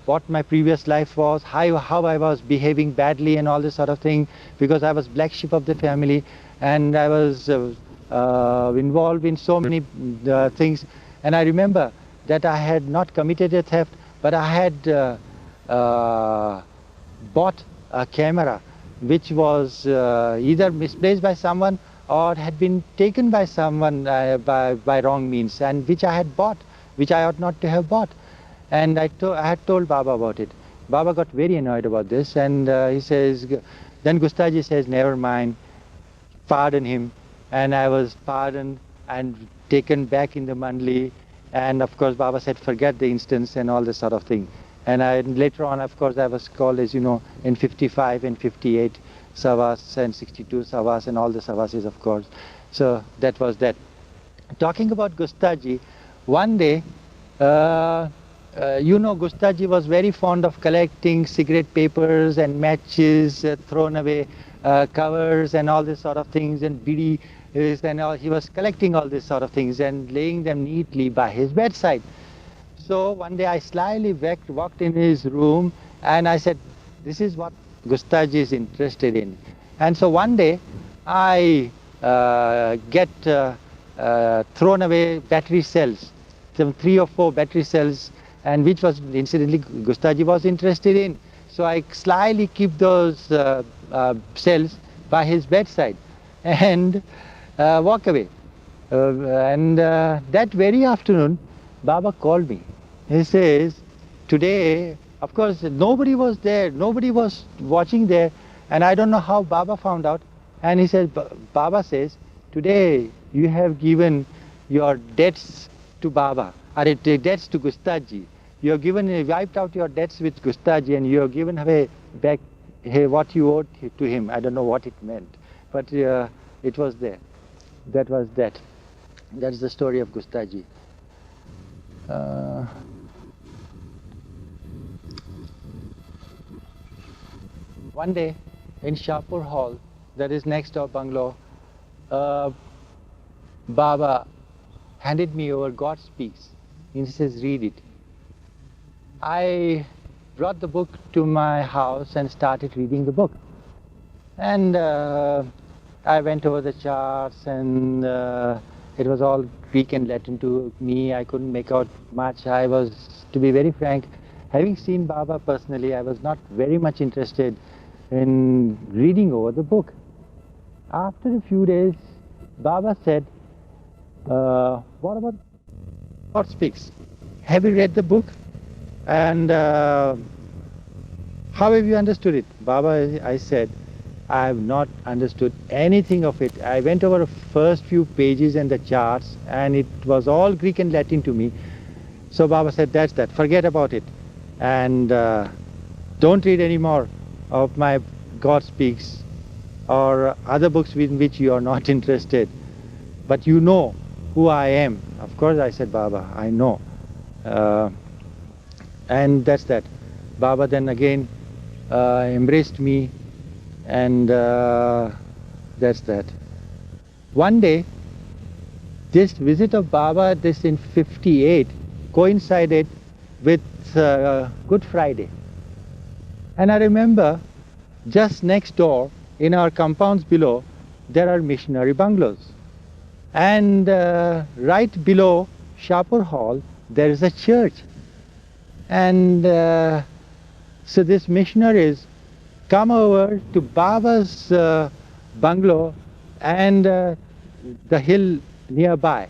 what my previous life was, how I was behaving badly and all this sort of thing, because I was black sheep of the family and I was involved in so many things. And I remember that I had not committed a theft, but I had bought a camera which was either misplaced by someone or had been taken by someone by wrong means, and which I had bought, which I ought not to have bought. And I had told Baba about it. Baba got very annoyed about this, and he says, then Gustaji says, never mind, pardon him, and I was pardoned and taken back in the Mandli. And of course, Baba said, forget the instance and all this sort of thing. And later on, of course, I was called, as you know, in 55 and 58 Savas and 62 Savas and all the Savasis, of course. So that was that. Talking about Gustaji, one day, you know, Gustaji was very fond of collecting cigarette papers and matches, thrown away covers and all this sort of things, and bidi and all. He was collecting all these sort of things and laying them neatly by his bedside. So one day I slyly walked in his room and I said, this is what Gustaji is interested in. And so one day I get thrown away battery cells, some 3 or 4 battery cells, and which was incidentally Gustaji was interested in. So I slyly keep those cells by his bedside and walk away. That very afternoon, Baba called me. He says, today, of course, nobody was there, nobody was watching there, and I don't know how Baba found out. And he says, Baba says, today you have given your debts to Baba, or debts to Gustaji. You have wiped out your debts with Gustaji, and you have given away back what you owed to him. I don't know what it meant, but it was there. That was that. That's the story of Gustaji. One day in Shapoor Hall, that is next door bungalow, Baba handed me over God Speaks. He says, read it. I brought the book to my house and started reading the book. And I went over the charts, and it was all Greek and Latin to me. I couldn't make out much. I was, to be very frank, having seen Baba personally, I was not very much interested in reading over the book. After a few days, Baba said, what about God Speaks? Have you read the book? And how have you understood it? Baba, I said, I have not understood anything of it. I went over the first few pages and the charts, and it was all Greek and Latin to me. So Baba said, that's that, forget about it. And don't read any more of my God Speaks or other books in which you are not interested. But you know who I am. Of course, I said, Baba, I know. And that's that. Baba then again embraced me, and that's that. One day, this visit of Baba, this in 58, coincided with Good Friday. And I remember just next door, in our compounds below, there are missionary bungalows. And right below Shapoor Hall, there is a church. And so these missionaries come over to Baba's bungalow and the hill nearby.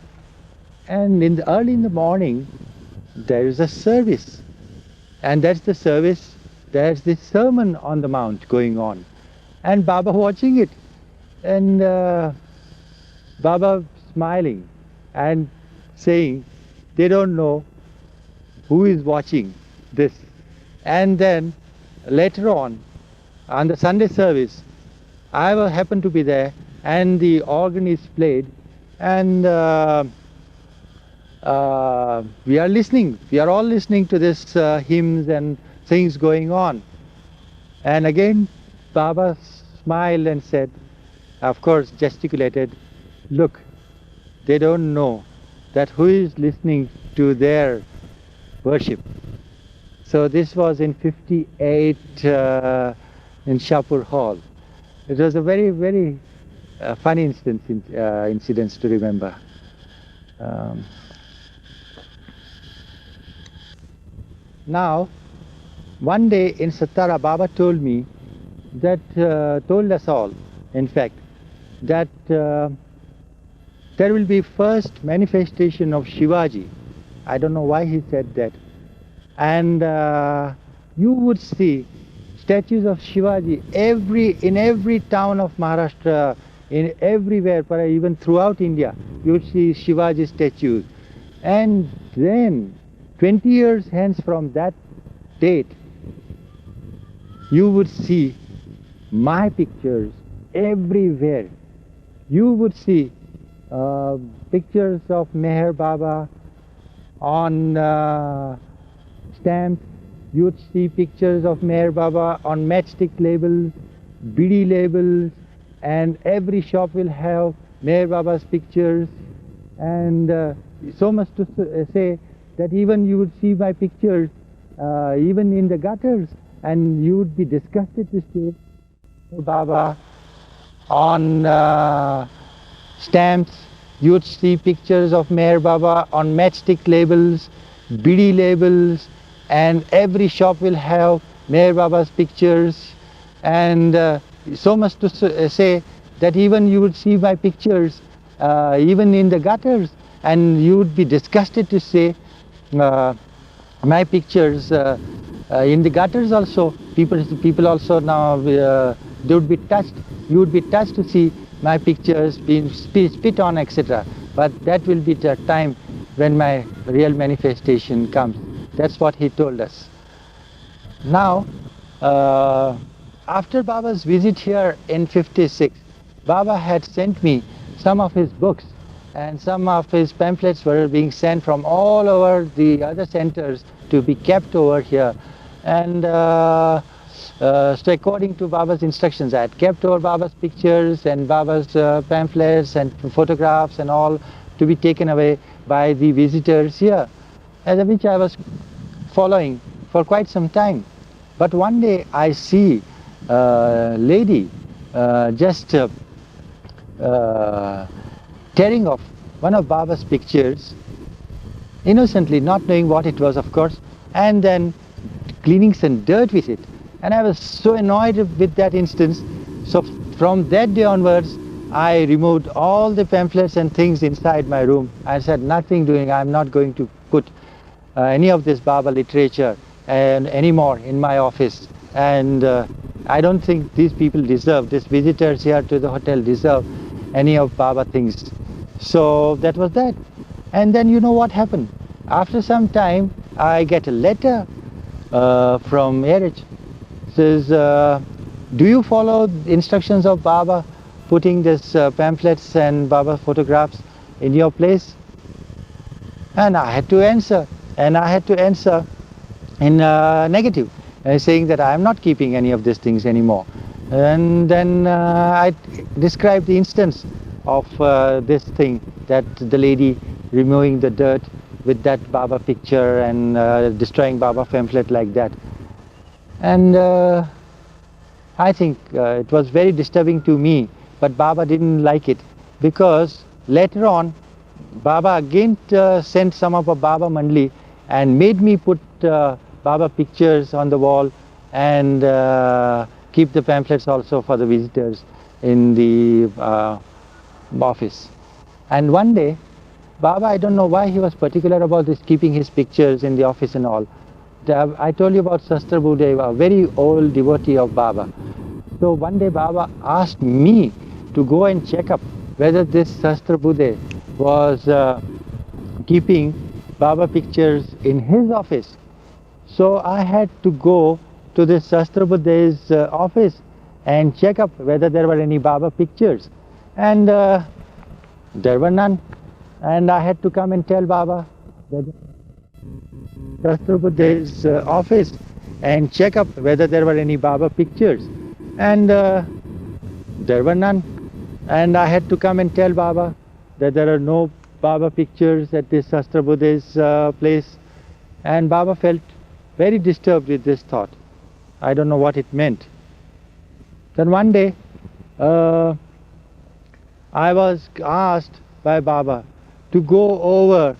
And early in the morning, there is a service. And that's the service, there's this sermon on the mount going on. And Baba watching it. And Baba smiling and saying, they don't know who is watching this. And then later on the Sunday service, I happened to be there, and the organ is played, and we are listening. We are all listening to this hymns and things going on. And again, Baba smiled and said, of course gesticulated, look, they don't know that who is listening to their worship. So this was in 58 in Shapoor Hall. It was a very, very funny incidents to remember. Now, one day in Satara, Baba told me that, told us all, in fact, that there will be first manifestation of Shivaji. I don't know why he said that. And you would see statues of Shivaji in every town of Maharashtra, In everywhere, even throughout India, you would see Shivaji statues. And then, 20 years hence from that date, you would see my pictures everywhere. You would see pictures of Meher Baba on stamps. You would see pictures of Meher Baba on matchstick labels, bidi labels, and every shop will have Meher Baba's pictures. And so much to say that even you would see my pictures even in the gutters, and you would be disgusted to see Baba on stamps. You would see pictures of Meher Baba on matchstick labels, bidi labels, and every shop will have Meher Baba's pictures. And so much to say that even you would see my pictures even in the gutters, and you would be disgusted to say my pictures in the gutters also. People also now they would be touched. You would be touched to see my pictures being spit on, etc. But that will be the time when my real manifestation comes. That's what he told us. Now, after Baba's visit here in '56, Baba had sent me some of his books, and some of his pamphlets were being sent from all over the other centers to be kept over here. And so according to Baba's instructions, I had kept over Baba's pictures and Baba's pamphlets and photographs and all to be taken away by the visitors here, which I was following for quite some time. But one day I see a lady just tearing off one of Baba's pictures, innocently, not knowing what it was, of course, and then cleaning some dirt with it. And I was so annoyed with that instance. So from that day onwards, I removed all the pamphlets and things inside my room. I said, nothing doing, I'm not going to put any of this Baba literature anymore in my office. And I don't think these people deserve, these visitors here to the hotel deserve any of Baba things. So that was that. And then you know what happened? After some time, I get a letter from Erich. Says, do you follow the instructions of Baba, putting this pamphlets and Baba photographs in your place? And I had to answer. And I had to answer in negative, saying that I am not keeping any of these things anymore. And then I described the instance of this thing, that the lady removing the dirt with that Baba picture and destroying Baba pamphlet like that. And I think it was very disturbing to me, but Baba didn't like it, because later on Baba again sent some of a Baba Mandli and made me put Baba pictures on the wall and keep the pamphlets also for the visitors in the office. And one day Baba, I don't know why he was particular about this, keeping his pictures in the office and all. I told you about Sastra Buddha, a very old devotee of Baba. So one day Baba asked me to go and check up whether this Sastra Buddha was keeping Baba pictures in his office. So I had to go to this Sastra Buddha's office and check up whether there were any Baba pictures. And there were none. And I had to come and tell Baba that Sastra Buddha's office and check up whether there were any Baba pictures. And there were none. And I had to come and tell Baba that there are no Baba pictures at this Sastra Buddha's place. And Baba felt very disturbed with this thought. I don't know what it meant. Then one day I was asked by Baba to go over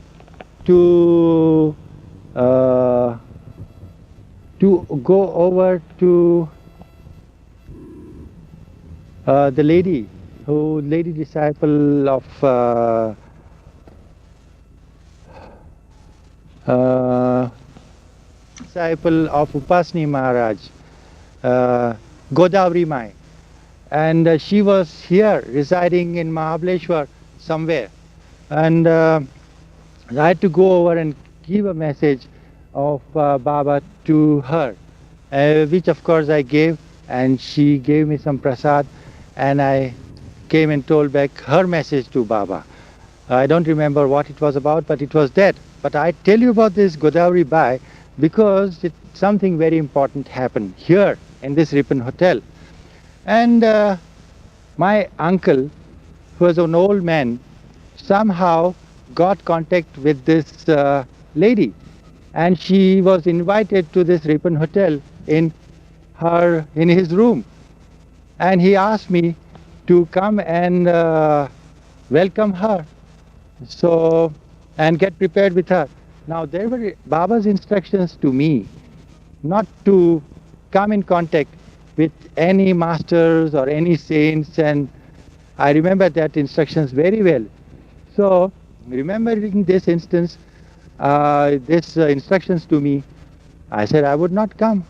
to the lady disciple of Upasni Maharaj, Godavari Mai. and she was here residing in Mahabaleshwar somewhere, and I had to go over and give a message of Baba to her, which of course I gave, and she gave me some prasad, and I came and told back her message to Baba. I don't remember what it was about, but it was that. But I tell you about this Godavari Bai because something very important happened here in this Ripon Hotel. And my uncle, who was an old man, somehow got contact with this lady, and she was invited to this Ripon Hotel in his room, and he asked me to come and welcome her, so and get prepared with her. Now there were Baba's instructions to me not to come in contact with any masters or any saints, and I remember that instructions very well. So remembering this instance, this instructions to me, I said I would not come.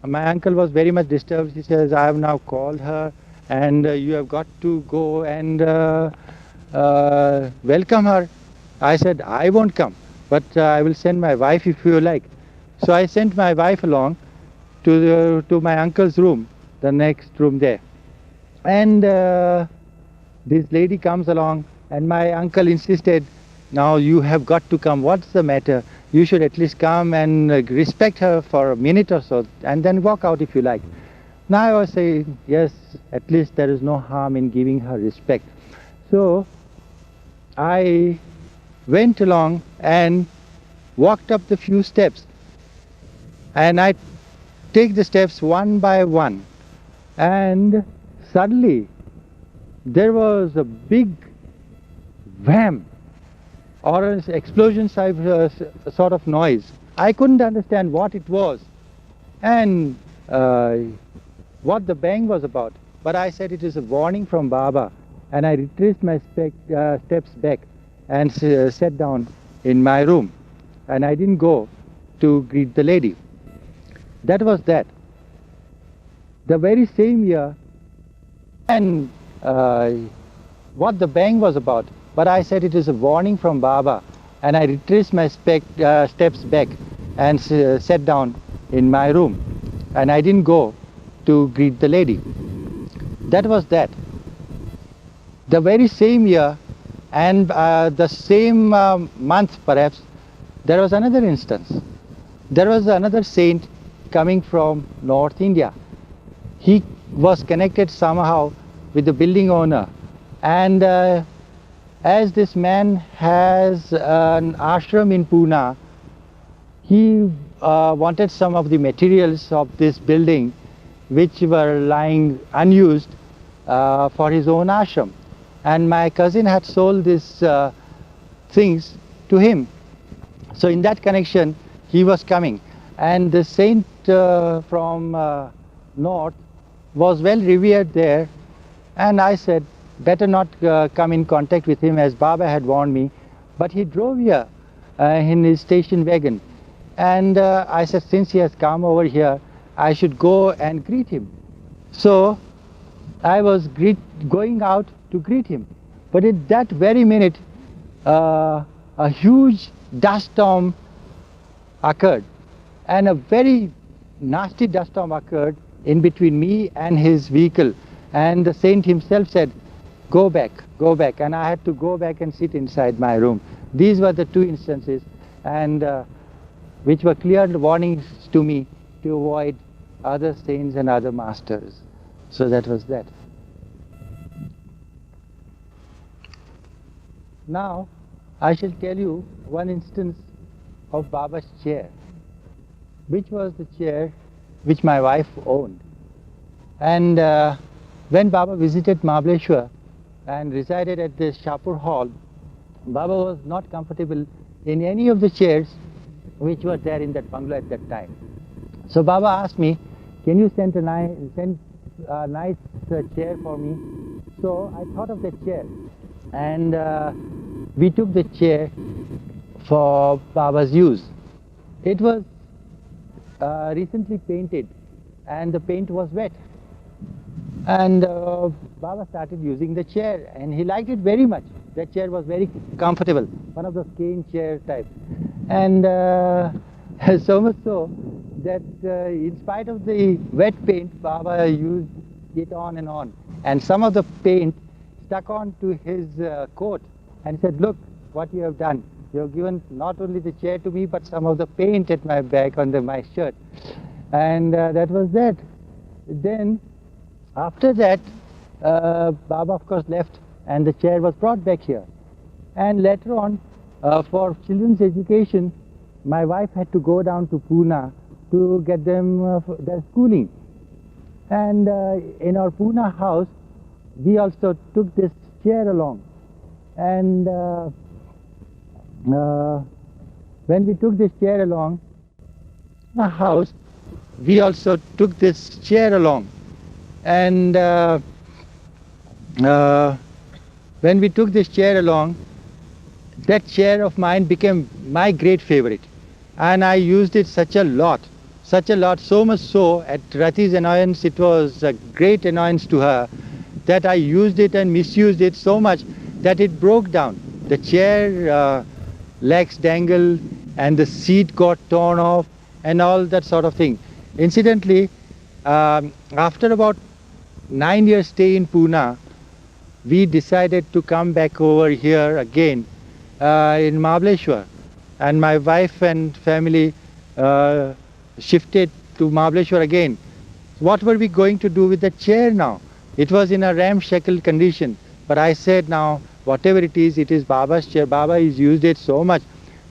My uncle was very much disturbed. He says, I have now called her, and you have got to go and welcome her. I said, I won't come, but I will send my wife if you like. So I sent my wife along to my uncle's room, the next room there. And this lady comes along, and my uncle insisted, now you have got to come. What's the matter? You should at least come and respect her for a minute or so, and then walk out if you like. Now I was saying, yes, at least there is no harm in giving her respect. So I went along and walked up the few steps, and I take the steps one by one, and suddenly there was a big wham or an explosion sort of noise. I couldn't understand what it was and what the bang was about, but I said it is a warning from Baba, and I retraced my steps back and sat down in my room, and I didn't go to greet the lady. That was that. The very same year, and what the bang was about, but I said it is a warning from Baba, and I retraced my steps back and sat down in my room, and I didn't go to greet the lady. That was that. The very same year, and the same month perhaps, there was another instance. There was another saint coming from North India. He was connected somehow with the building owner, and as this man has an ashram in Pune, he wanted some of the materials of this building which were lying unused for his own ashram, and my cousin had sold these things to him. So in that connection he was coming, and the saint from north was well revered there, and I said better not come in contact with him, as Baba had warned me. But he drove here in his station wagon, and I said since he has come over here, I should go and greet him. So I was going out to greet him, but at that very minute a huge dust storm occurred, and a very nasty dust storm occurred in between me and his vehicle, and the saint himself said, go back, and I had to go back and sit inside my room. These were the two instances, and which were clear warnings to me to avoid other saints and other masters. So that was that. Now I shall tell you one instance of Baba's chair, which was the chair which my wife owned. And when Baba visited Mahabaleshwar and resided at the Shapoor Hall, Baba was not comfortable in any of the chairs which were there in that bungalow at that time. So Baba asked me, can you send a nice chair for me? So I thought of that chair, and we took the chair for Baba's use. It was recently painted, and the paint was wet. And Baba started using the chair, and he liked it very much. That chair was very comfortable, one of those cane chair type. And so much so that in spite of the wet paint, Baba used it on and on. And some of the paint stuck on to his coat, and he said, "Look what you have done. You have given not only the chair to me, but some of the paint at my back on my shirt." And that was that. Then after that, Baba of course left, and the chair was brought back here. And later on, for children's education, my wife had to go down to Pune to get them their schooling. And in our Pune house, we also took this chair along. And when we took this chair along, the house, we also took this chair along. And when we took this chair along, that chair of mine became my great favorite. And I used it such a lot, so much so at Rati's annoyance, it was a great annoyance to her, that I used it and misused it so much that it broke down. The chair legs dangled and the seat got torn off and all that sort of thing. Incidentally, after about 9 years stay in Pune, we decided to come back over here again in Mahabaleshwar, and my wife and family shifted to Mahabaleshwar again. What were we going to do with the chair now? It was in a ramshackle condition, but I said, now whatever it is Baba's chair. Baba has used it so much.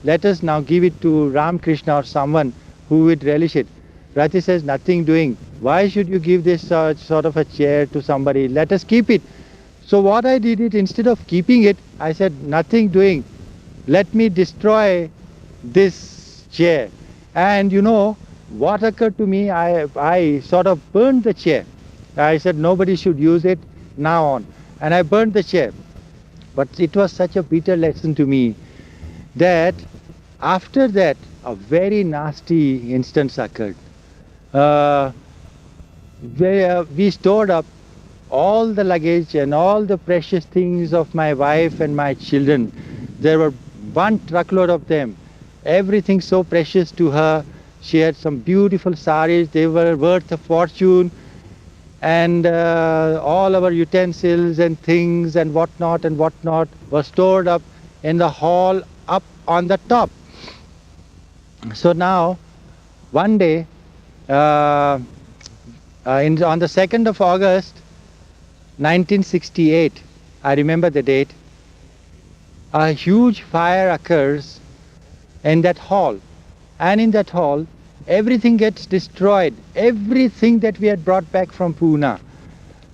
Let us now give it to Ramakrishna or someone who would relish it. Rati says, nothing doing. Why should you give this sort of a chair to somebody? Let us keep it. So what I did it, instead of keeping it, I said, nothing doing. Let me destroy this chair. And you know, what occurred to me, I sort of burned the chair. I said, nobody should use it now on. And I burned the chair. But it was such a bitter lesson to me that after that, a very nasty instance occurred. Where we stored up all the luggage and all the precious things of my wife and my children. There were one truckload of them. Everything so precious to her. She had some beautiful saris. They were worth a fortune. And all our utensils and things and whatnot were stored up in the hall up on the top. So now, one day, on the 2nd of August, 1968, I remember the date, a huge fire occurs in that hall. And in that hall, everything gets destroyed. Everything that we had brought back from Pune.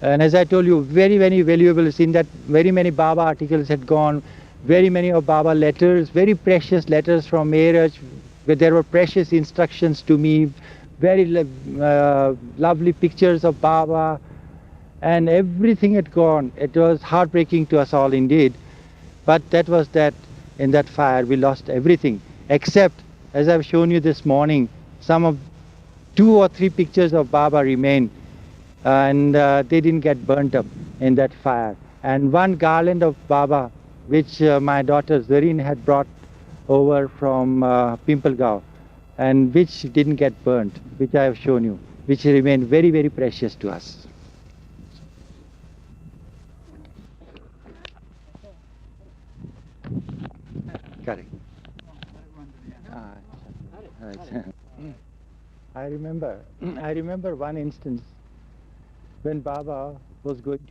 And as I told you, very, very valuable. In that, very many Baba articles had gone. Very many of Baba letters, very precious letters from Meerut, where there were precious instructions to me. Very lovely pictures of Baba. And everything had gone. It was heartbreaking to us all indeed. But that was that. In that fire, we lost everything. Except, as I've shown you this morning, some of 2 or 3 pictures of Baba remain, and they didn't get burnt up in that fire. And one garland of Baba, which my daughter Zareen had brought over from Pimpalgaon, and which didn't get burnt, which I have shown you, which remained very, very precious to us. Correct. I remember one instance when Baba was going to